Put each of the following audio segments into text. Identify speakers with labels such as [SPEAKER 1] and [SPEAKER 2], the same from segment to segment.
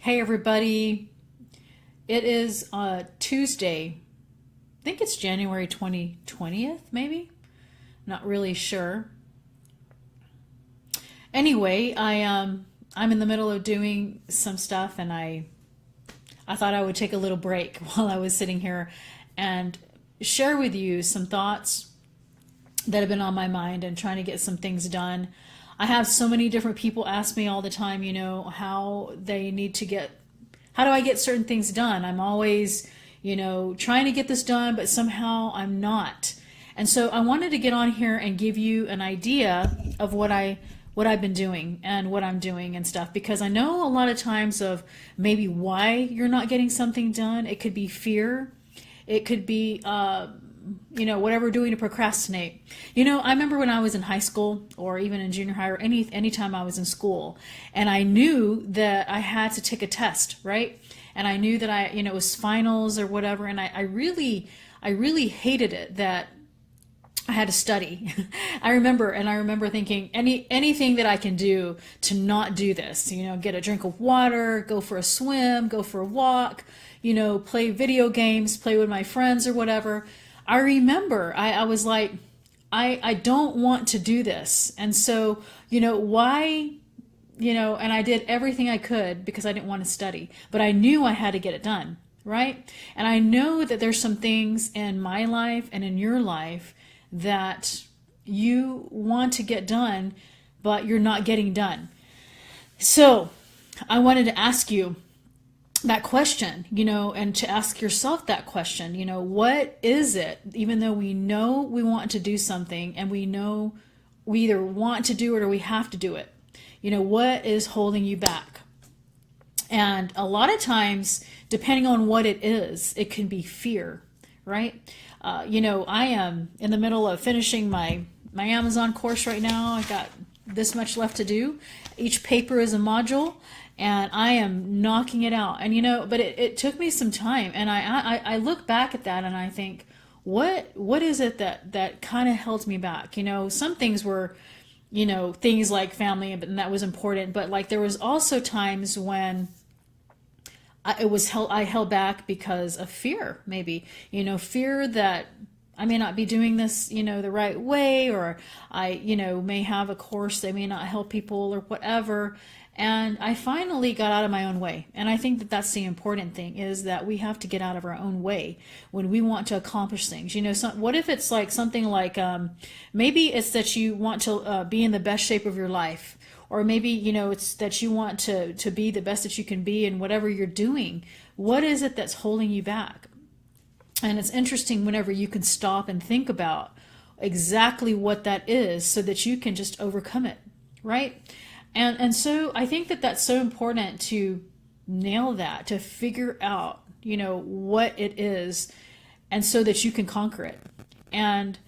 [SPEAKER 1] Hey everybody, it is Tuesday. I think it's January 20th, maybe? Not really sure. Anyway, I'm in the middle of doing some stuff and I thought I would take a little break while I was sitting here and share with you some thoughts that have been on my mind and trying to get some things done. I have so many different people ask me all the time, how do I get certain things done? I'm always, trying to get this done, but somehow I'm not. And so I wanted to get on here and give you an idea of what I've been doing and what I'm doing and stuff, because I know a lot of times of maybe why you're not getting something done. It could be fear. It could be, whatever we're doing to procrastinate. I remember when I was in high school or even in junior high or any time I was in school, and I knew that I had to take a test, right? And I knew that it was finals or whatever, and I really hated it that I had to study. I remember thinking anything that I can do to not do this, get a drink of water, go for a swim, go for a walk, play video games, play with my friends or whatever. I remember I was like, I don't want to do this. And so, why, and I did everything I could because I didn't want to study, but I knew I had to get it done, right? And I know that there's some things in my life and in your life that you want to get done, but you're not getting done. So I wanted to ask you that question, and to ask yourself that question, what is it, even though we know we want to do something and we know we either want to do it or we have to do it, what is holding you back? And a lot of times, depending on what it is, it can be fear, right? I am in the middle of finishing my Amazon course right now. I got this much left to do. Each paper is a module. And I am knocking it out. And, but it took me some time. And I look back at that and I think, what is it that kind of held me back? Some things were, things like family, and that was important. But like there was also times when I held back because of fear, maybe, fear that I may not be doing this, the right way, or I, may have a course that may not help people or whatever. And I finally got out of my own way. And I think that that's the important thing, is that we have to get out of our own way when we want to accomplish things. What if it's like something like, maybe it's that you want to be in the best shape of your life, or maybe, it's that you want to be the best that you can be in whatever you're doing. What is it that's holding you back? And it's interesting whenever you can stop and think about exactly what that is so that you can just overcome it, right? And so I think that that's so important to nail that, to figure out, what it is, and so that you can conquer it. And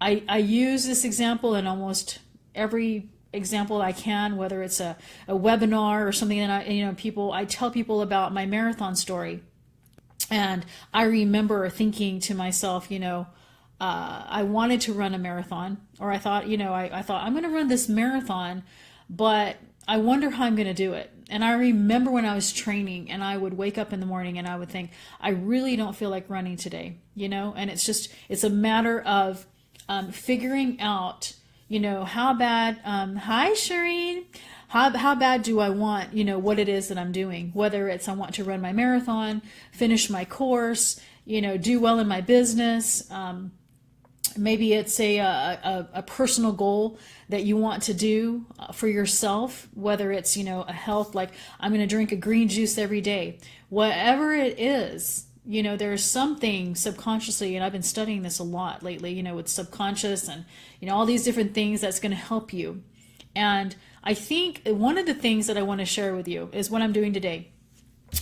[SPEAKER 1] I use this example in almost every example I can, whether it's a webinar or something that I tell people about my marathon story. And I remember thinking to myself, I wanted to run a marathon, or I thought, I thought I'm going to run this marathon, but I wonder how I'm going to do it. And I remember when I was training and I would wake up in the morning and I would think, I really don't feel like running today, and it's a matter of figuring out, how bad, hi Shireen, how bad do I want, what it is that I'm doing, whether it's I want to run my marathon, finish my course, do well in my business. Maybe it's a personal goal that you want to do for yourself, whether it's, a health, like I'm going to drink a green juice every day. Whatever it is, there's something subconsciously, and I've been studying this a lot lately, with subconscious and, all these different things that's going to help you. And I think one of the things that I want to share with you is what I'm doing today.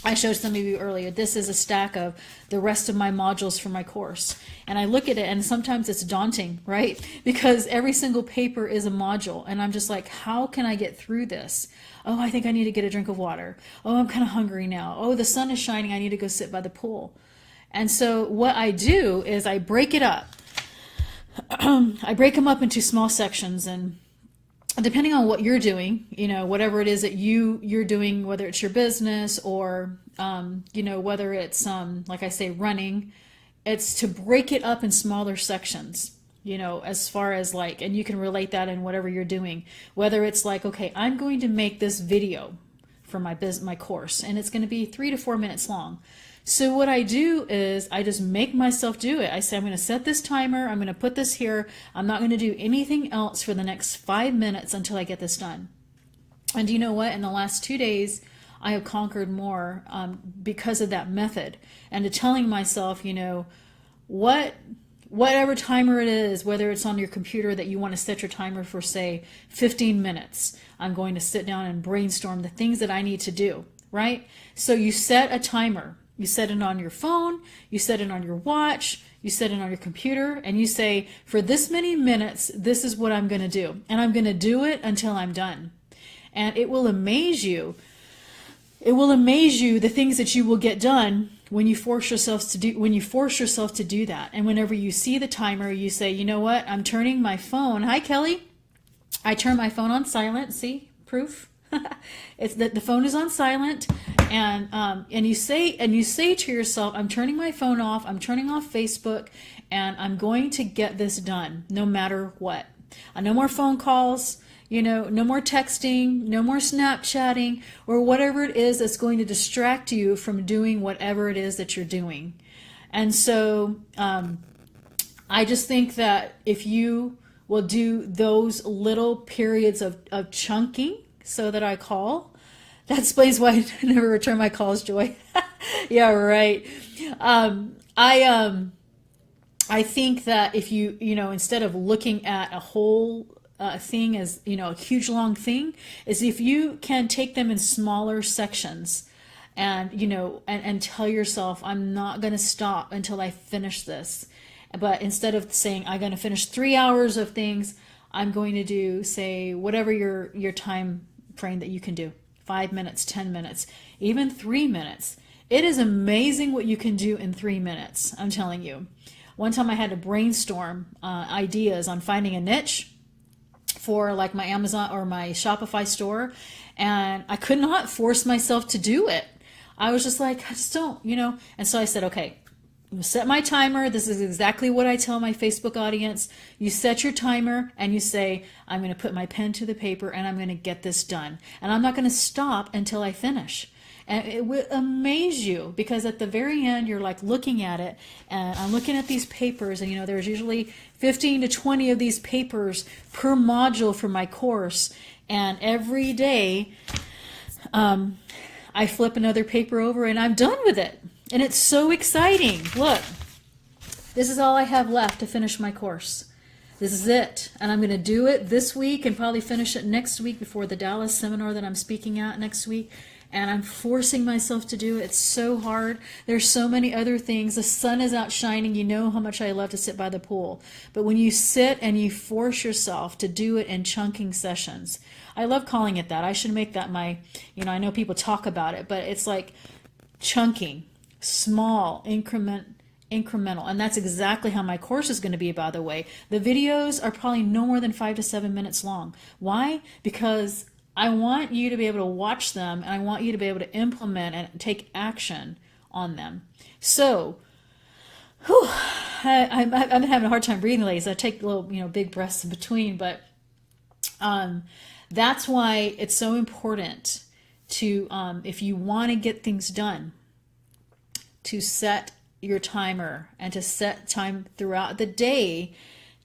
[SPEAKER 1] I showed some of you earlier, this is a stack of the rest of my modules for my course. And I look at it and sometimes it's daunting, right? Because every single paper is a module. And I'm just like, how can I get through this? Oh, I think I need to get a drink of water. Oh, I'm kind of hungry now. Oh, the sun is shining. I need to go sit by the pool. And so what I do is I break it up. I break them up into small sections, and depending on what you're doing, whatever it is that you're doing, whether it's your business or, whether it's, like I say, running, it's to break it up in smaller sections, as far as like, and you can relate that in whatever you're doing, whether it's like, okay, I'm going to make this video for my course, and it's going to be 3 to 4 minutes long. So what I do is I just make myself do it. I say, I'm going to set this timer. I'm going to put this here. I'm not going to do anything else for the next 5 minutes until I get this done. And you know what? In the last 2 days, I have conquered more because of that method. And to telling myself, whatever timer it is, whether it's on your computer that you want to set your timer for, say, 15 minutes, I'm going to sit down and brainstorm the things that I need to do, right? So you set a timer. You set it on your phone, you set it on your watch, you set it on your computer, and you say, for this many minutes, this is what I'm going to do. And I'm going to do it until I'm done. And it will amaze you. It will amaze you the things that you will get done when you force yourself to do that. And whenever you see the timer, you say, you know what? I'm turning my phone. Hi, Kelly. I turn my phone on silent. See? Proof. It's that the phone is on silent, and you say to yourself, I'm turning my phone off, I'm turning off Facebook, and I'm going to get this done no matter what. No more phone calls, no more texting, no more Snapchatting, or whatever it is that's going to distract you from doing whatever it is that you're doing. And so I just think that if you will do those little periods of chunking, so that I call. That explains why I never return my calls, Joy. Yeah, right. I think that if you instead of looking at a whole thing as a huge long thing, is if you can take them in smaller sections, and and tell yourself, I'm not going to stop until I finish this. But instead of saying I'm going to finish 3 hours of things, I'm going to do, say, whatever your time frame that you can do, 5 minutes, 10 minutes, even 3 minutes. It is amazing what you can do in 3 minutes. I'm telling you. One time I had to brainstorm ideas on finding a niche for like my Amazon or my Shopify store, and I could not force myself to do it. I was just like, I just don't, and so I said, okay, you set my timer. This is exactly what I tell my Facebook audience. You set your timer and you say, I'm going to put my pen to the paper and I'm going to get this done. And I'm not going to stop until I finish. And it will amaze you, because at the very end, you're like looking at it, and I'm looking at these papers, and there's usually 15 to 20 of these papers per module for my course. And every day, I flip another paper over and I'm done with it. And it's so exciting. Look, this is all I have left to finish my course. This is it. And I'm going to do it this week and probably finish it next week before the Dallas seminar that I'm speaking at next week. And I'm forcing myself to do it. It's so hard. There's so many other things. The sun is out shining. You know how much I love to sit by the pool. But when you sit and you force yourself to do it in chunking sessions, I love calling it that. I should make that my, I know people talk about it, but it's like chunking. Small, incremental. And that's exactly how my course is going to be, by the way. The videos are probably no more than 5 to 7 minutes long. Why? Because I want you to be able to watch them, and I want you to be able to implement and take action on them. So, I'm having a hard time breathing lately, so I take little, big breaths in between, but that's why it's so important to, if you want to get things done, to set your timer and to set time throughout the day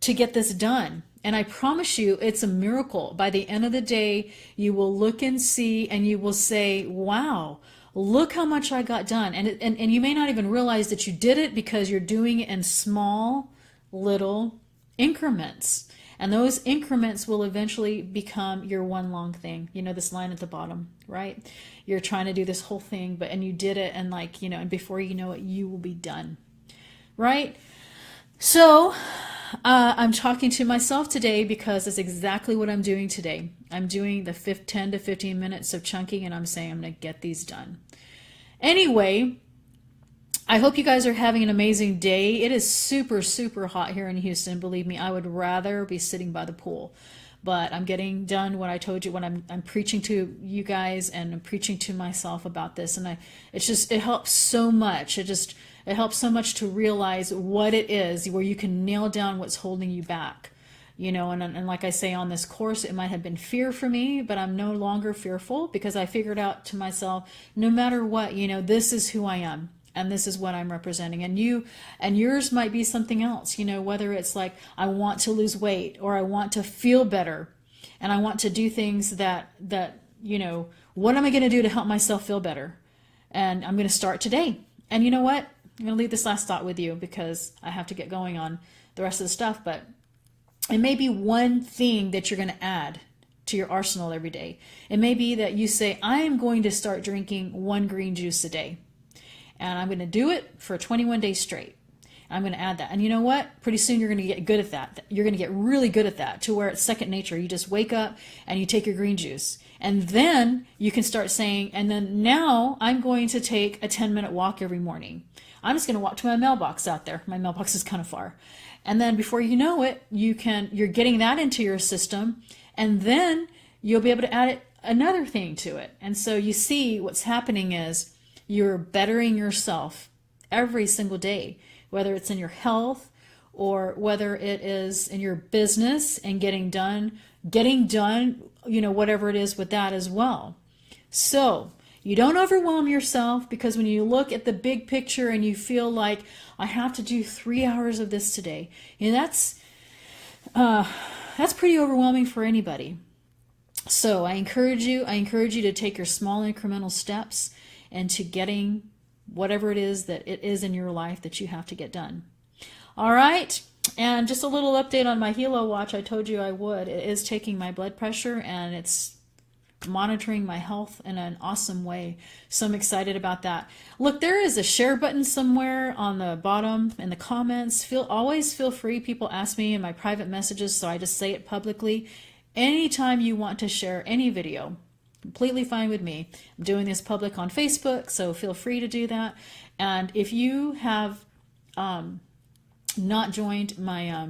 [SPEAKER 1] to get this done. And I promise you, it's a miracle. By the end of the day, you will look and see, and you will say, wow, look how much I got done. And you may not even realize that you did it, because you're doing it in small little increments. And those increments will eventually become your one long thing. This line at the bottom, right? You're trying to do this whole thing, and you did it, and and before you know it, you will be done, right? So I'm talking to myself today, because that's exactly what I'm doing today. I'm doing the 10 to 15 minutes of chunking, and I'm saying I'm going to get these done. Anyway, I hope you guys are having an amazing day. It is super, super hot here in Houston. Believe me, I would rather be sitting by the pool. but I'm getting done what I told you when I'm preaching to you guys and I'm preaching to myself about this. And it helps so much. It helps so much to realize what it is, where you can nail down what's holding you back. And like I say on this course, it might have been fear for me, but I'm no longer fearful because I figured out to myself, no matter what, this is who I am and this is what I'm representing. And yours might be something else, whether it's like, I want to lose weight or I want to feel better and I want to do things that, what am I going to do to help myself feel better? And I'm going to start today. And you know what? I'm going to leave this last thought with you because I have to get going on the rest of the stuff, but it may be one thing that you're going to add to your arsenal every day. It may be that you say, I am going to start drinking 1 green juice a day. And I'm going to do it for 21 days straight. I'm going to add that. And you know what? Pretty soon you're going to get good at that. You're going to get really good at that to where it's second nature. You just wake up and you take your green juice. And then you can start saying, and then now I'm going to take a 10-minute walk every morning. I'm just going to walk to my mailbox out there. My mailbox is kind of far. And then before you know it, you're getting that into your system, and then you'll be able to add another thing to it. And so you see what's happening is you're bettering yourself every single day, whether it's in your health or whether it is in your business and getting done, whatever it is with that as well. So you don't overwhelm yourself, because when you look at the big picture and you feel like I have to do 3 hours of this today, that's pretty overwhelming for anybody. So I encourage you to take your small incremental steps into getting whatever it is that it is in your life that you have to get done. All right. And just a little update on my Hilo watch. I told you I would. It is taking my blood pressure and it's monitoring my health in an awesome way. So I'm excited about that. Look, there is a share button somewhere on the bottom in the comments. Always feel free. People ask me in my private messages, so I just say it publicly. Anytime you want to share any video, completely fine with me. I'm doing this public on Facebook, so feel free to do that. And if you have not joined my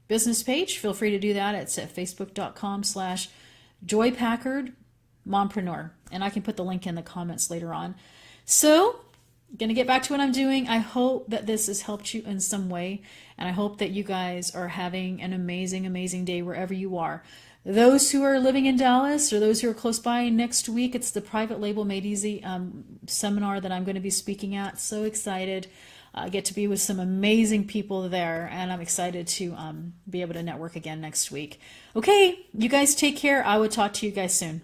[SPEAKER 1] business page, feel free to do that. It's at facebook.com/Joy Packard Mompreneur, and I can put the link in the comments later on. So I'm going to get back to what I'm doing. I hope that this has helped you in some way, and I hope that you guys are having an amazing, amazing day wherever you are. Those who are living in Dallas or those who are close by, next week it's the Private Label Made Easy seminar that I'm going to be speaking at. So excited. I get to be with some amazing people there, and I'm excited to be able to network again next week. Okay, you guys take care. I will talk to you guys soon.